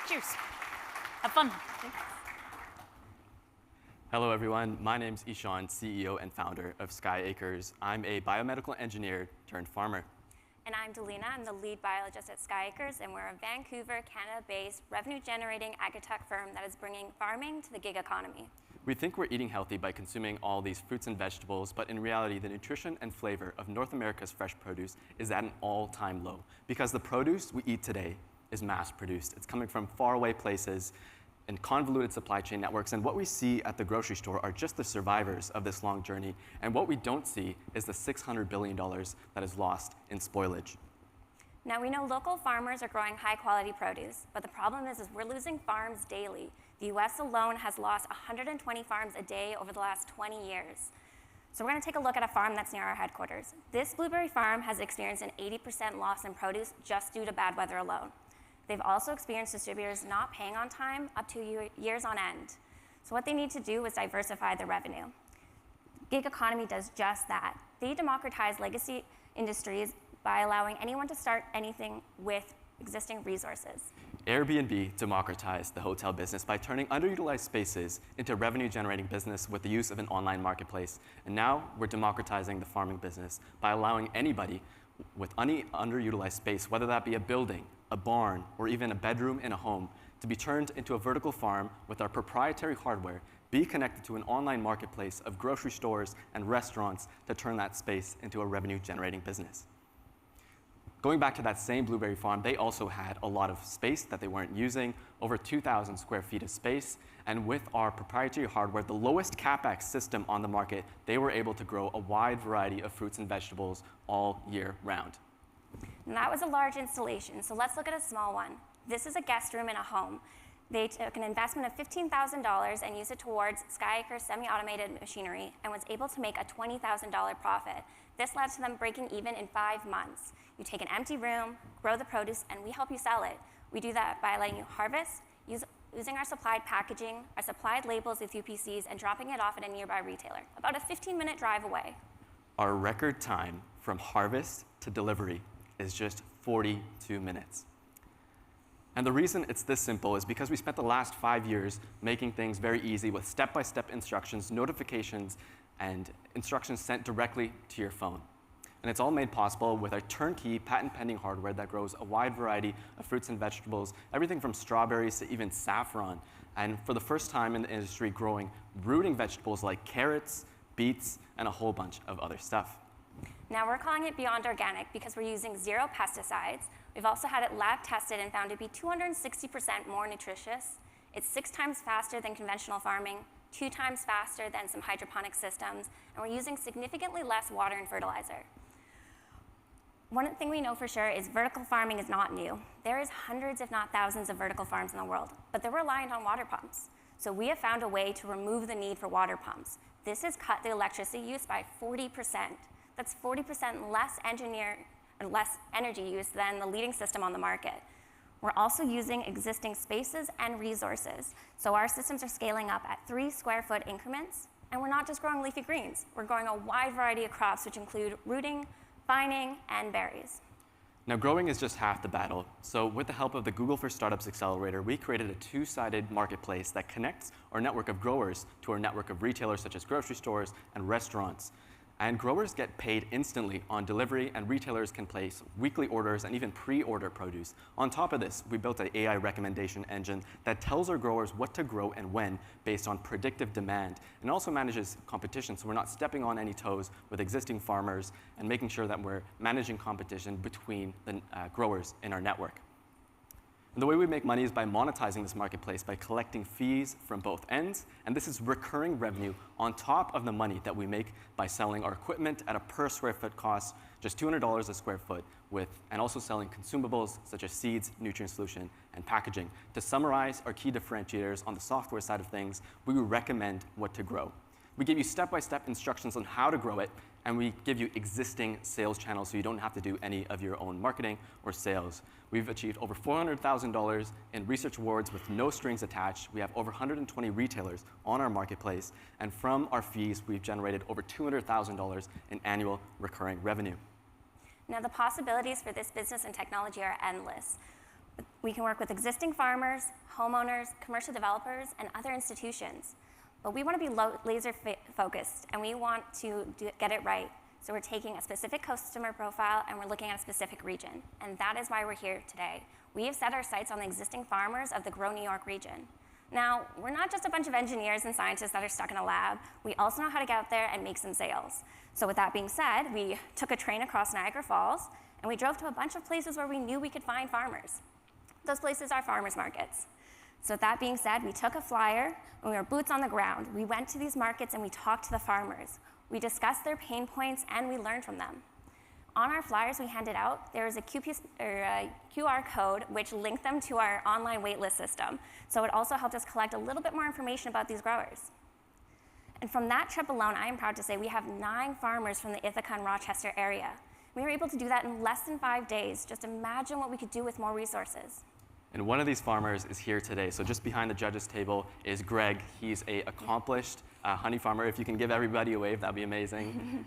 Cheers. Have fun. Hello, everyone. My name's Ishan, CEO and founder of SkyAcres. I'm a biomedical engineer turned farmer. And I'm Delina. I'm the lead biologist at SkyAcres, and we're a Vancouver, Canada-based, revenue-generating agri-tech firm that is bringing farming to the gig economy. We think we're eating healthy by consuming all these fruits and vegetables, but in reality, the nutrition and flavor of North America's fresh produce is at an all-time low because the produce we eat today is mass-produced. It's coming from faraway places and convoluted supply chain networks, and what we see at the grocery store are just the survivors of this long journey, and what we don't see is the $600 billion that is lost in spoilage. Now, we know local farmers are growing high-quality produce, but the problem is we're losing farms daily. The US alone has lost 120 farms a day over the last 20 years. So we're going to take a look at a farm that's near our headquarters. This blueberry farm has experienced an 80% loss in produce just due to bad weather alone. They've also experienced distributors not paying on time up to years on end. So what they need to do is diversify their revenue. Gig economy does just that. They democratize legacy industries by allowing anyone to start anything with existing resources. Airbnb democratized the hotel business by turning underutilized spaces into revenue-generating business with the use of an online marketplace. And now we're democratizing the farming business by allowing anybody with any underutilized space, whether that be a building, a barn, or even a bedroom in a home, to be turned into a vertical farm with our proprietary hardware, be connected to an online marketplace of grocery stores and restaurants to turn that space into a revenue-generating business. Going back to that same blueberry farm, they also had a lot of space that they weren't using, over 2,000 square feet of space, and with our proprietary hardware, the lowest CapEx system on the market, they were able to grow a wide variety of fruits and vegetables all year round. And that was a large installation, so let's look at a small one. This is a guest room in a home. They took an investment of $15,000 and used it towards SkyAcres semi-automated machinery and was able to make a $20,000 profit. This led to them breaking even in 5 months. You take an empty room, grow the produce, and we help you sell it. We do that by letting you harvest, using our supplied packaging, our supplied labels with UPCs, and dropping it off at a nearby retailer, about a 15-minute drive away. Our record time from harvest to delivery is just 42 minutes. And the reason it's this simple is because we spent the last 5 years making things very easy with step-by-step instructions, notifications, and instructions sent directly to your phone. And it's all made possible with our turnkey, patent-pending hardware that grows a wide variety of fruits and vegetables, everything from strawberries to even saffron. And for the first time in the industry, growing rooting vegetables like carrots, beets, and a whole bunch of other stuff. Now we're calling it Beyond Organic because we're using 0 pesticides. We've also had it lab tested and found to be 260% more nutritious. It's 6 times faster than conventional farming, 2 times faster than some hydroponic systems, and we're using significantly less water and fertilizer. One thing we know for sure is vertical farming is not new. There is hundreds, if not thousands, of vertical farms in the world, but they're reliant on water pumps. So we have found a way to remove the need for water pumps. This has cut the electricity use by 40%. That's 40% less energy use than the leading system on the market. We're also using existing spaces and resources. So our systems are scaling up at 3 square foot increments, and we're not just growing leafy greens. We're growing a wide variety of crops, which include rooting, vining, and berries. Now, growing is just half the battle. So with the help of the Google for Startups Accelerator, we created a 2-sided marketplace that connects our network of growers to our network of retailers such as grocery stores and restaurants. And growers get paid instantly on delivery, and retailers can place weekly orders and even pre-order produce. On top of this, we built an AI recommendation engine that tells our growers what to grow and when based on predictive demand, and also manages competition so we're not stepping on any toes with existing farmers and making sure that we're managing competition between the growers in our network. And the way we make money is by monetizing this marketplace by collecting fees from both ends, and this is recurring revenue on top of the money that we make by selling our equipment at a per square foot cost, just $200 a square foot, and also selling consumables such as seeds, nutrient solution, and packaging. To summarize our key differentiators on the software side of things, we recommend what to grow. We give you step-by-step instructions on how to grow it, and we give you existing sales channels so you don't have to do any of your own marketing or sales. We've achieved over $400,000 in research awards with no strings attached. We have over 120 retailers on our marketplace, and from our fees, we've generated over $200,000 in annual recurring revenue. Now, the possibilities for this business and technology are endless. We can work with existing farmers, homeowners, commercial developers, and other institutions. But we want to be laser focused, and we want to get it right. So we're taking a specific customer profile, and we're looking at a specific region. And that is why we're here today. We have set our sights on the existing farmers of the Grow New York region. Now, we're not just a bunch of engineers and scientists that are stuck in a lab. We also know how to get out there and make some sales. So with that being said, we took a train across Niagara Falls, and we drove to a bunch of places where we knew we could find farmers. Those places are farmers markets. So with that being said, we took a flyer, and we were boots on the ground. We went to these markets, and we talked to the farmers. We discussed their pain points, and we learned from them. On our flyers we handed out, there was a QR code which linked them to our online waitlist system. So it also helped us collect a little bit more information about these growers. And from that trip alone, I am proud to say we have 9 farmers from the Ithaca and Rochester area. We were able to do that in less than 5 days. Just imagine what we could do with more resources. And one of these farmers is here today. So just behind the judges' table is Greg. He's an accomplished honey farmer. If you can give everybody a wave, that'd be amazing.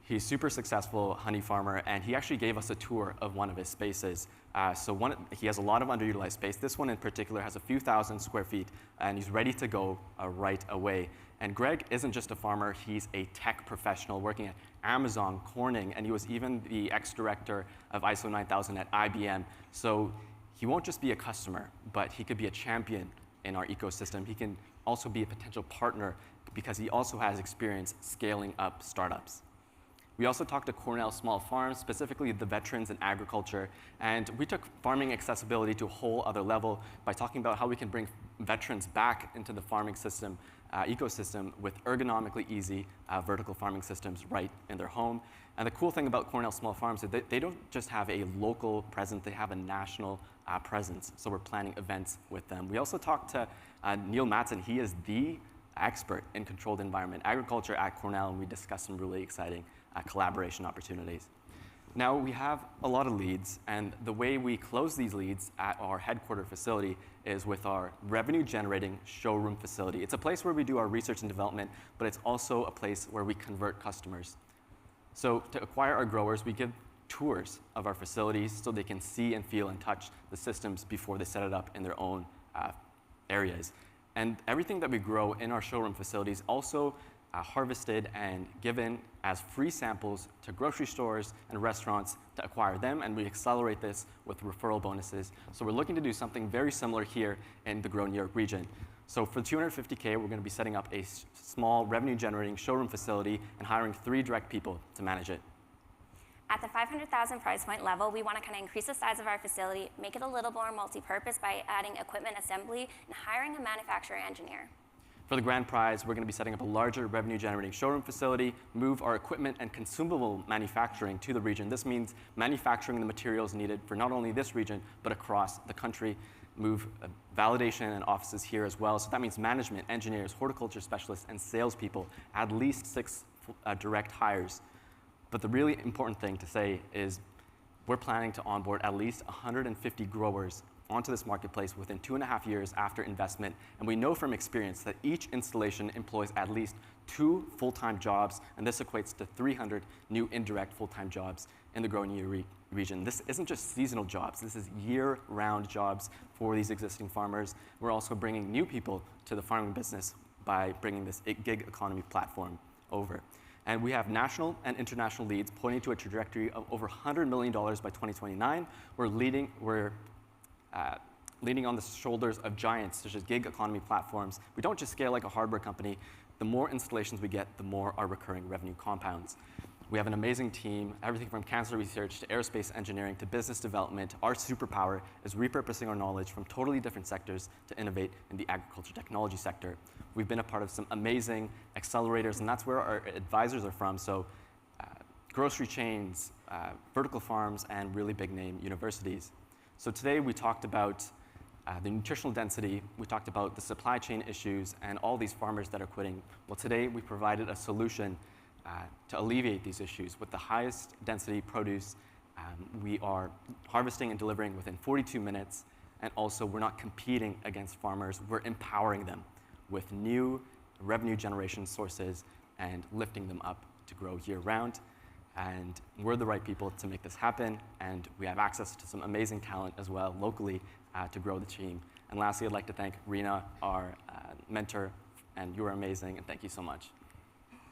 He's super successful honey farmer, and he actually gave us a tour of one of his spaces. He has a lot of underutilized space. This one in particular has a few thousand square feet, and he's ready to go right away. And Greg isn't just a farmer, he's a tech professional working at Amazon, Corning, and he was even the ex-director of ISO 9000 at IBM. So he won't just be a customer, but he could be a champion in our ecosystem. He can also be a potential partner because he also has experience scaling up startups. We also talked to Cornell Small Farms, specifically the veterans in agriculture, and we took farming accessibility to a whole other level by talking about how we can bring veterans back into the farming system, ecosystem with ergonomically easy vertical farming systems right in their home. And the cool thing about Cornell Small Farms is that they don't just have a local presence, they have a national presence. So we're planning events with them. We also talked to Neil Matson. He is the expert in controlled environment agriculture at Cornell, and we discussed some really exciting collaboration opportunities. Now we have a lot of leads, and the way we close these leads at our headquarter facility is with our revenue-generating showroom facility. It's a place where we do our research and development, but it's also a place where we convert customers. So to acquire our growers, we give tours of our facilities so they can see and feel and touch the systems before they set it up in their own areas. And everything that we grow in our showroom facilities also harvested and given as free samples to grocery stores and restaurants to acquire them, and we accelerate this with referral bonuses. So we're looking to do something very similar here in the Grow New York region. So for $250K, we're going to be setting up a small revenue-generating showroom facility and hiring 3 direct people to manage it. At the $500,000 price point level, we want to kind of increase the size of our facility, make it a little more multi-purpose by adding equipment assembly and hiring a manufacturer engineer. For the grand prize, we're going to be setting up a larger revenue-generating showroom facility, move our equipment and consumable manufacturing to the region. This means manufacturing the materials needed for not only this region, but across the country. Move validation and offices here as well. So that means management, engineers, horticulture specialists, and salespeople, at least 6 direct hires. But the really important thing to say is we're planning to onboard at least 150 growers onto this marketplace within 2.5 years after investment. And we know from experience that each installation employs at least 2 full-time jobs, and this equates to 300 new indirect full-time jobs in the Grow New York region. This isn't just seasonal jobs. This is year-round jobs for these existing farmers. We're also bringing new people to the farming business by bringing this gig economy platform over. And we have national and international leads pointing to a trajectory of over $100 million by 2029. We're leaning on the shoulders of giants such as gig economy platforms. We don't just scale like a hardware company. The more installations we get, the more our recurring revenue compounds. We have an amazing team, everything from cancer research to aerospace engineering to business development. Our superpower is repurposing our knowledge from totally different sectors to innovate in the agriculture technology sector. We've been a part of some amazing accelerators, and that's where our advisors are from. So grocery chains, vertical farms, and really big name universities. So today we talked about the nutritional density, we talked about the supply chain issues, and all these farmers that are quitting. Well, today we provided a solution to alleviate these issues. With the highest density produce, we are harvesting and delivering within 42 minutes, and also we're not competing against farmers, we're empowering them with new revenue generation sources and lifting them up to grow year-round. And we're the right people to make this happen, and we have access to some amazing talent as well locally to grow the team. And lastly, I'd like to thank Rena, our mentor, and you are amazing, and thank you so much.